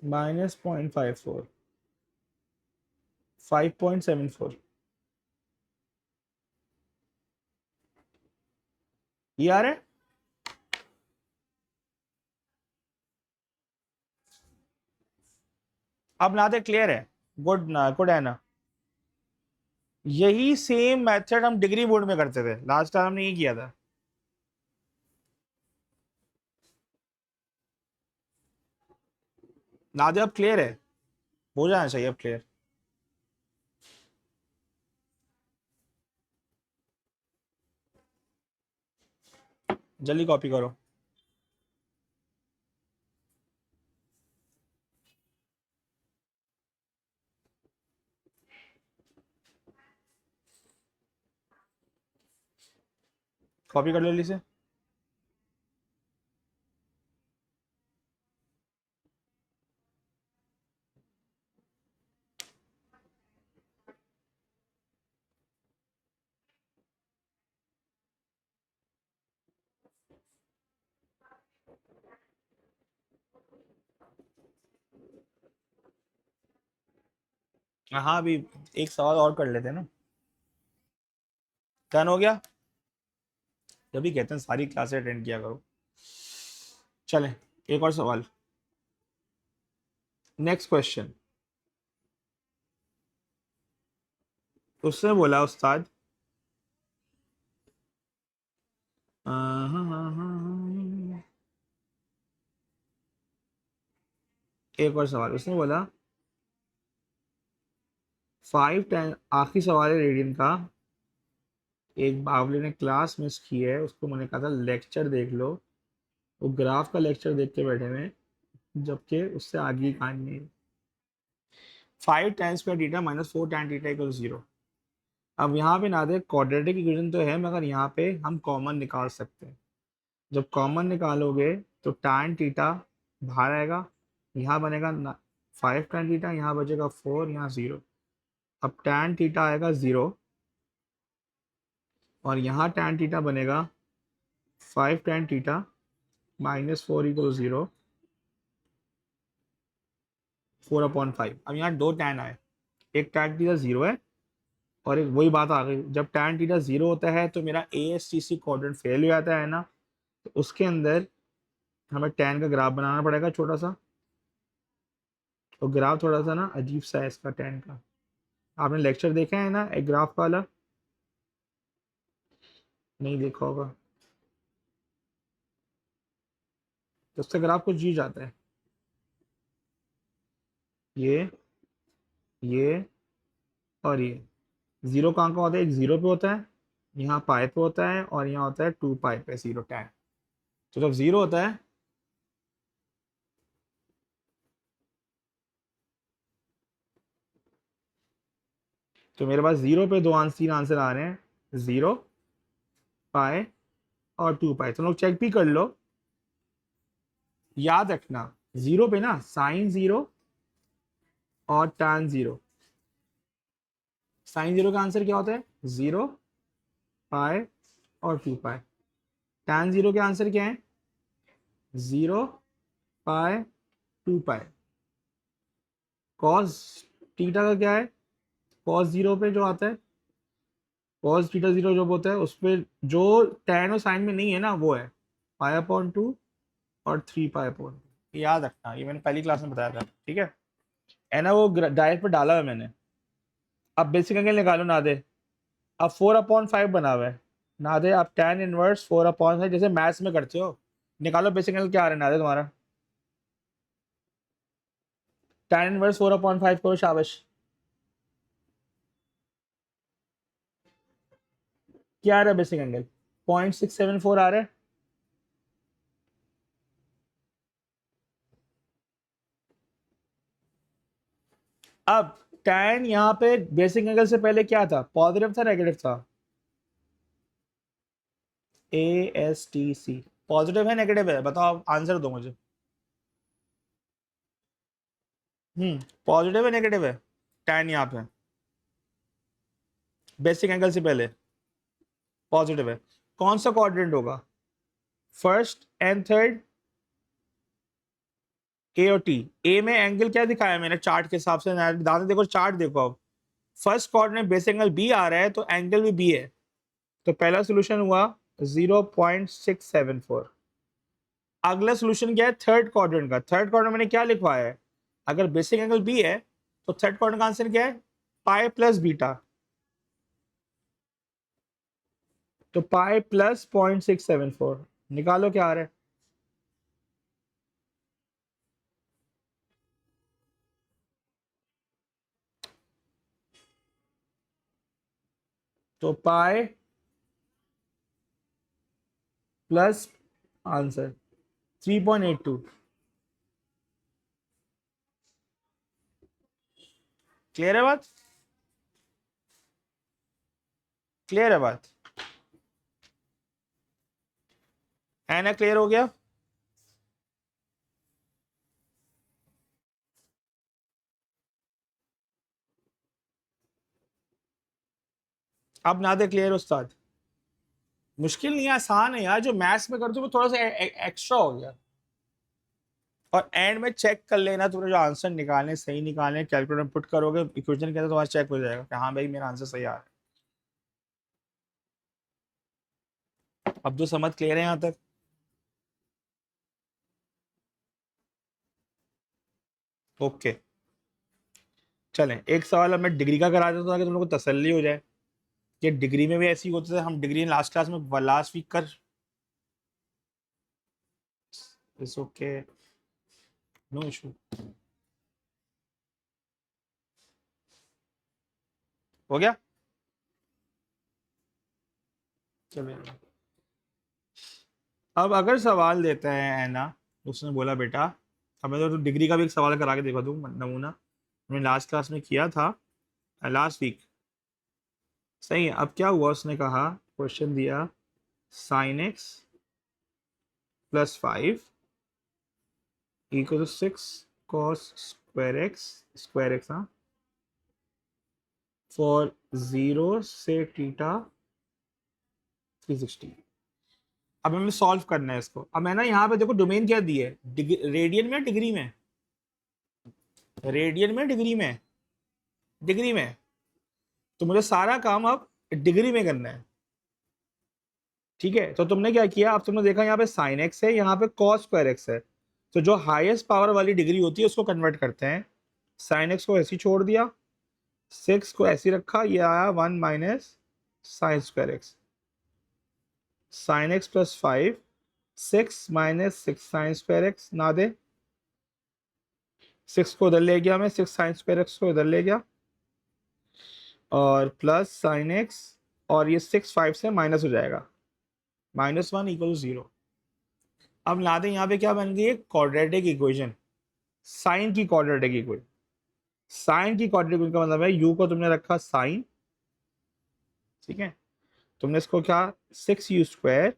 माइनस 0.54, 5.74। ये आ रहा है। अब ना दे क्लियर है। गुड ना, गुड है ना। यही सेम मेथड हम डिग्री बोर्ड में करते थे, लास्ट टाइम हमने ये किया था। ना दे अब क्लियर है, हो जाना चाहिए अब क्लियर। जल्दी कॉपी करो। कॉपी कर लो जल्दी से। हाँ अभी एक सवाल और कर लेते हैं ना। डन हो गया। जब भी कहते हैं सारी क्लासें अटेंड किया करो। चलें, एक और सवाल। Next question. उसने बोला उस्ताद, एक और सवाल उसने बोला 5 10, आखिरी सवाल है रेडियन का। एक बावले ने क्लास मिस की है, उसको मैंने कहा था लेक्चर देख लो, वो ग्राफ का लेक्चर देख के बैठे हुए हैं, जबकि उससे आगे की कहानी नहीं है। 5 tan² माइनस 4 tan θ = 0। अब यहाँ पे ना दे क्वाड्रेटिक इक्वेशन तो है, मगर यहाँ पे हम कॉमन निकाल सकते हैं। जब कॉमन निकालोगे तो tan थीटा बाहर आएगा, यहाँ बनेगा 5 tan θ, यहाँ बचेगा 4, यहाँ 0। अब tan थीटा आएगा 0, और यहाँ tan थीटा बनेगा 5 tan θ माइनस 4 = 0, 4/5। अब यहाँ दो tan आए, एक tan थीटा 0 है, और एक वही बात आ गई, जब tan थीटा 0 होता है तो मेरा ASTC क्वाड्रेंट फेल हो जाता है ना। तो उसके अंदर हमें tan का ग्राफ बनाना पड़ेगा छोटा सा। तो ग्राफ थोड़ा सा ना अजीब सा है इसका tan का। आपने लेक्चर देखा है ना एक ग्राफ वाला? नहीं देखा होगा तो उसका ग्राफ कुछ जी जाता है। ये और ये जीरो कहाँ का होता है? एक जीरो पे होता है, यहाँ पाई पे होता है, और यहाँ होता है 2 पाई पे 0 tan। तो जब जीरो होता है तो मेरे पास जीरो पे तीन आंसर आ रहे हैं, 0, पाई और 2 पाई। तुम लोग चेक भी कर लो। याद रखना, जीरो पे ना साइन 0 और tan 0। साइन 0 का आंसर क्या होता है? 0, पाई और 2 पाई। tan 0 के आंसर क्या है? 0, पाई, 2 पाई। कॉस थीटा का क्या है? कॉस 0 पे जो आता है, कॉस थीटा 0 जो होता है उस पे जो tan और साइन में नहीं है ना, वो है पाई/2 और 3 पाई/2। याद रखना, ये मैंने पहली क्लास में बताया था, ठीक है ना? वो डायरेक्ट पे डाला है मैंने। अब बेसिक एंगल निकालो ना दे। अब 4/5 बना हुआ है ना दे। आप tan इनवर्स 4/5 जैसे मैथ्स में करते हो, निकालो बेसिक एंगल क्या आ रहा है ना दे तुम्हारा। tan इनवर्स 4/5 करो, शाबाश। क्या आ रहा है बेसिक एंगल? 0.674 आ रहा है। अब tan यहाँ पे बेसिक एंगल से पहले क्या था? पॉजिटिव था, नेगेटिव था? ASTC पॉजिटिव है नेगेटिव है? बताओ, आंसर दो मुझे। पॉजिटिव है नेगेटिव है? tan यहाँ पे बेसिक एंगल से पहले पॉजिटिव है, कौन सा क्वाड्रेंट होगा? फर्स्ट एंड थर्ड, ए और टी। ए में एंगल क्या दिखाया मैंने चार्ट के हिसाब से, ध्यान से देखो चार्ट देखो। अब first quadrant base angle B आ रहा है तो एंगल भी बी है, तो पहला सोल्यूशन हुआ 0.674। अगला सोल्यूशन क्या है? थर्ड क्वाड्रेंट का। थर्ड क्वाड्रेंट मैंने क्या लिखवाया है? अगर बेसिक एंगल बी है तो थर्ड क्वाड्रेंट का आंसर क्या है? पाई प्लस बीटा, तो पाई प्लस 0.674 निकालो क्या आ रहा है। तो पाई प्लस आंसर 3.82। क्लियर है बात? क्लियर है बात? है ना? क्लियर हो गया? अब ना दे क्लियर उस्ताद? मुश्किल नहीं है, आसान है यार, जो मैथ्स में करते हो वो थोड़ा सा एक्स्ट्रा हो गया। और एंड में चेक कर लेना तुमने जो आंसर निकालने सही निकालने, कैलकुलेटर में पुट करोगे इक्वेशन के अंदर, तुम्हारा चेक हो जाएगा कि हाँ भाई मेरा आंसर सही आ रहा है। अब तो समझ क्लियर है यहाँ तक? ओके चलें, एक सवाल अब मैं डिग्री का करा देता हूँ ताकि तुम लोग को तसल्ली हो जाए कि डिग्री में भी ऐसी होती है। हम डिग्री लास्ट क्लास में लास्ट वीक कर, इट्स ओके, नो इशू। हो गया? चलिए, अब अगर सवाल देता है ना, उसने बोला बेटा अब मैं तो डिग्री का भी एक सवाल करा के देखा दूँ नमूना, मैंने लास्ट क्लास में किया था लास्ट वीक। सही है। अब क्या हुआ, उसने कहा क्वेश्चन दिया sine x plus 5 equal to 6 cos square x, हाँ, फॉर 0 से थीटा 360। अब हमें सॉल्व करना है इसको। अब मैं ना यहाँ पे देखो डोमेन क्या दी है, रेडियन में डिग्री में, रेडियन में डिग्री में, डिग्री में, तो मुझे सारा काम अब डिग्री में करना है। ठीक है, तो तुमने क्या किया, अब तुमने देखा यहाँ पे साइन एक्स है, यहाँ पे कॉस स्क्वायर एक्स है, तो जो हाईएस्ट पावर वाली डिग्री होती है उसको कन्वर्ट करते हैं। साइन एक्स को ऐसे ही छोड़ दिया, 6 को ऐसे ही रखा, ये आया 1 minus sine square x, sign x plus 5, 6 minus 6 sine square x, ना दे 6 को इधर ले गया मैं, 6 साइन स्क्वायर एक्स को इधर ले गया, और प्लस साइन एक्स, और ये 6 5 से माइनस हो जाएगा, -1 इक्वल 0। अब ला दें यहाँ पे क्या बन गई है, क्वाड्रेटिक इक्वेशन, साइन की क्वाड्रेटिक इक्वेशन। साइन की क्वाड्रेटिक इक्वेशन का मतलब है यू को तुमने रखा साइन, ठीक है, तुमने इसको क्या 6u square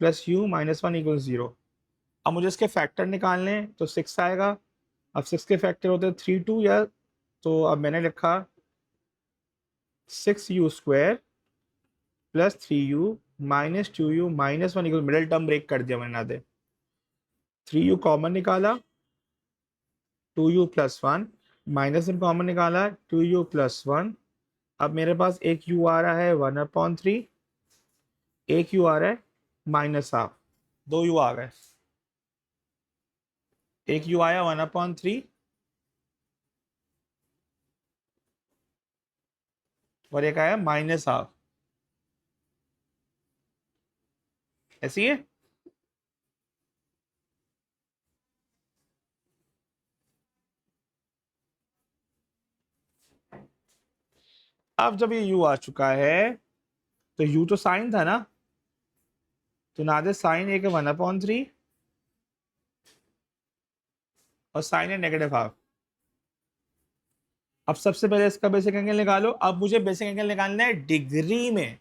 plus you -1 equal 0। अब मुझे इसके फैक्टर निकालने हैं तो 6 आएगा। अब 6 के फैक्टर होते हैं 3 2 या, तो अब मैंने लिखा 6u square plus 3u -2u -1 equal, middle term break कर दिया मैंने, ना दे 3u कॉमन निकाला, 2u प्लस 1, -1 कॉमन निकाला, 2u प्लस 1। अब मेरे पास एक u आ रहा है 1/3, एक u आ रहा है -हाफ, 2 u आ गए, एक u आया 1/3 और एक आया -हाफ, ऐसी है। अब जब ये u आ चुका है तो u तो साइन था ना, तो ना दे साइन एक 1/3 और साइन है -हाफ। अब सबसे पहले इसका बेसिक एंगल निकालो। अब मुझे बेसिक एंगल निकालना है डिग्री में,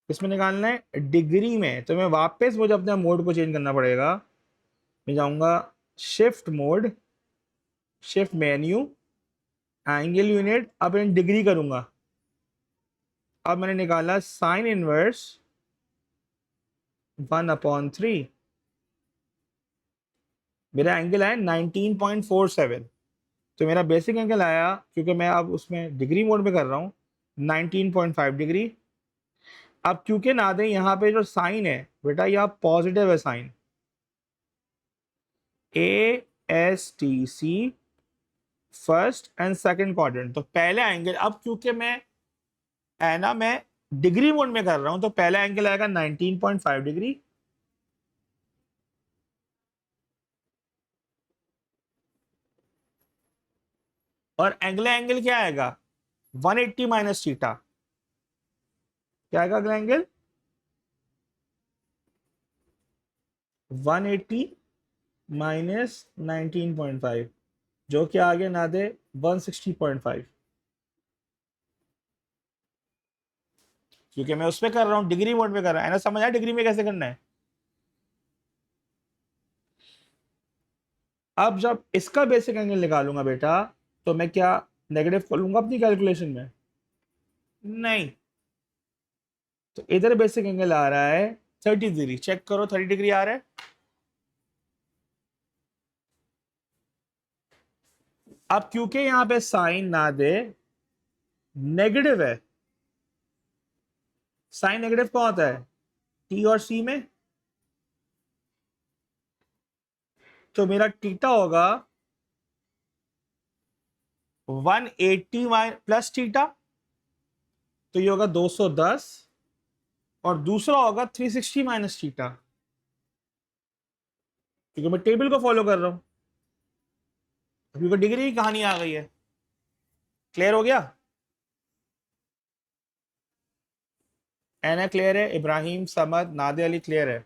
इसमें निकालना है डिग्री में, तो मैं वापस मुझे अपने मोड को चेंज करना पड़ेगा। मैं जाऊंगा shift mode, shift menu, angle unit, अब इन डिग्री करूंगा। अब मैंने निकाला साइन इनवर्स 1/3। मेरा एंगल आया 19.47। तो मेरा बेसिक एंगल आया, क्योंकि मैं अब उसमें डिग्री मोड में कर रहा हूँ, 19.5 डिग्री। अब क्योंकि ना दे यहाँ पे जो साइन है बेटा, यह पॉजिटिव है sine, ASTC first and second quadrant. तो पहला एंगल, अब क्योंकि मैं डिग्री मोड में कर रहा हूं, तो पहला एंगल आएगा 19.5 डिग्री। और अगला एंगल क्या आएगा? 180 माइनस थीटा। क्या आएगा अगला एंगल? 180 माइनस 19.5, जो कि आगे ना दे 160.5। क्योंकि मैं उस पर कर रहा हूँ, डिग्री मोड में कर रहा है ना। समझ आया डिग्री में कैसे करना है? अब जब इसका बेसिक एंगल निकालूंगा बेटा, तो मैं क्या नेगेटिव कर लूंगा अपनी कैलकुलेशन में? नहीं। तो इधर बेसिक एंगल आ रहा है 30 डिग्री। चेक करो, 30 डिग्री आ रहा है। अब क्योंकि यहां पे साइन ना दे नेगेटिव है, साइन नेगेटिव कौन होता है? टी और सी में। तो मेरा थीटा होगा 180 प्लस थीटा, तो ये होगा 210। और दूसरा होगा 360 माइनस थीटा, क्योंकि मैं टेबल को फॉलो कर रहा हूं, क्योंकि डिग्री की कहानी आ गई है। क्लियर हो गया? एना क्लियर है? इब्राहिम, समद, नादे अली क्लियर है?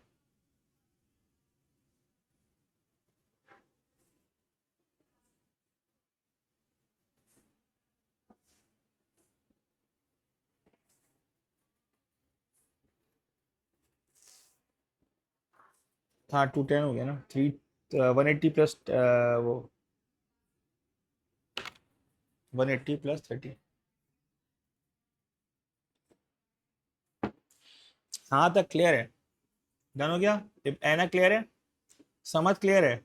हाँ 210 हो गया ना। 180 प्लस वो 180 प्लस 30। हाँ तक क्लियर है? डन हो गया? एना क्लियर है? समझ क्लियर है?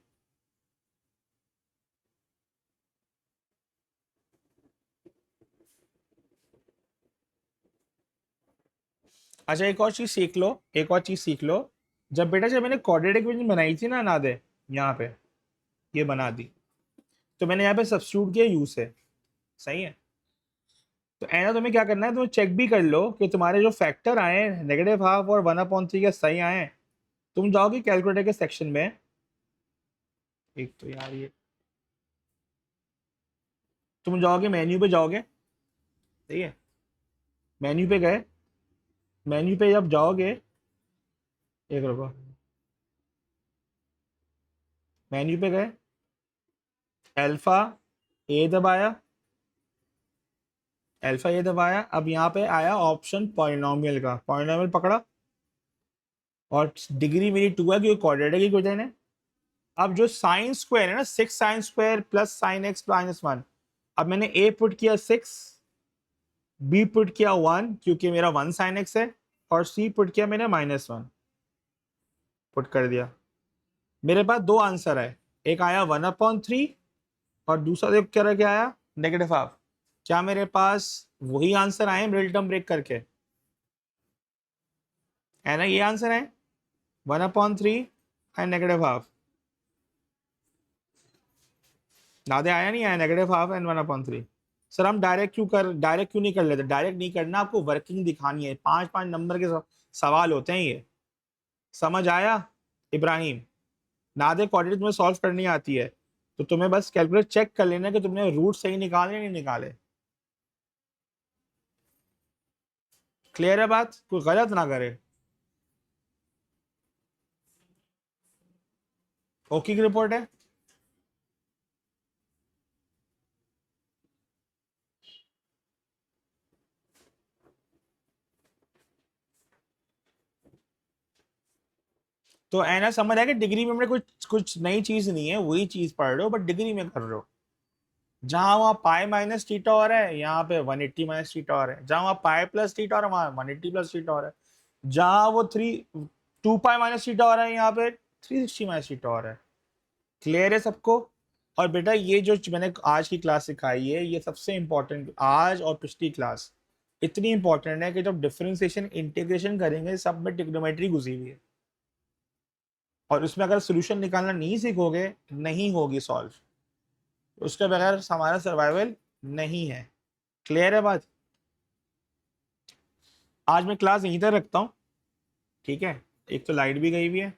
अच्छा एक और चीज सीख लो, एक और चीज सीख लो। जब बेटा, जब मैंने क्वाड्रेटिक इक्वेशन बनाई थी ना नादे, यहाँ पे ये बना दी, तो मैंने यहाँ पे सब्स्टिट्यूट किया यू से। सही है? तो ऐना तुम्हें क्या करना है, तुम्हें चेक भी कर लो कि तुम्हारे जो फैक्टर आए हैं -1/2 और 1/3 के सही आए हैं। तुम जाओगे कैलकुलेटर के सेक्शन में, एक तो यार ये, तुम जाओगे मेन्यू पे जाओगे। सही है? मेन्यू पे गए, मेन्यू पे जब जाओगे, एक रुको, मेन्यू पे गए, अल्फा ए दबाया, अल्फा ए दबाया। अब यहाँ पे आया ऑप्शन पॉलिनोमियल का, पॉलिनोमियल पकड़ा, और डिग्री मेरी 2 है क्योंकि क्वाड्रेटिक इक्वेशन है। अब जो साइन स्क्वायर है ना, 6 sine square plus sine x minus 1। अब मैंने ए पुट किया 6, बी पुट किया 1 क्योंकि मेरा 1 साइन एक्स है, और सी पुट किया मैंने -1 पुट कर दिया। मेरे पास दो आंसर है, एक आया 1/3 और दूसरा देखो क्या आया, -1/2। क्या मेरे पास वही आंसर आए मिडिल टर्म ब्रेक करके? है ना, ये आंसर है 1/3 एंड -1/2। नादे आया नहीं आया -1/2 एंड 1/3? सर हम डायरेक्ट क्यों नहीं कर लेते? डायरेक्ट नहीं करना, आपको वर्किंग दिखानी है। 5-5 नंबर के सवाल होते हैं ये। समझ आया इब्राहिम? नादे क्वाड्रेटिक तुम्हें सॉल्व करनी आती है, तो तुम्हें बस कैलकुलेट चेक कर लेना कि तुमने रूट सही निकाले नहीं निकाले। क्लियर है बात? कोई गलत ना करे। ओके की रिपोर्ट है? तो ऐना समझ है कि डिग्री में हमने कुछ कुछ नई चीज नहीं है, वही चीज पढ़ रहे हो बट डिग्री में कर रहे हो। जहां वहाँ पाई माइनस थीटा हो रहा है, यहाँ पे 180 माइनस थीटा हो रहा है। जहां वहाँ पाई प्लस थीटा हो रहा है, वहाँ 180 प्लस थीटा हो रहा है। जहां वो 2 पाई माइनस थीटा हो रहा है, यहाँ पे 360 माइनस थीटा हो रहा है। क्लियर है सबको? और बेटा ये जो मैंने आज की क्लास सिखाई है, ये सबसे इंपॉर्टेंट, आज और पिछली क्लास इतनी इंपॉर्टेंट है कि जब डिफरेंशिएशन इंटीग्रेशन करेंगे सब में ट्रिग्नोमेट्री घुसी हुई है, और उसमें अगर सोल्यूशन निकालना नहीं सीखोगे नहीं होगी सॉल्व, उसके बगैर हमारा सर्वाइवल नहीं है। क्लियर है बात? आज मैं क्लास यहीं तक रखता हूँ, ठीक है? एक तो लाइट भी गई हुई है।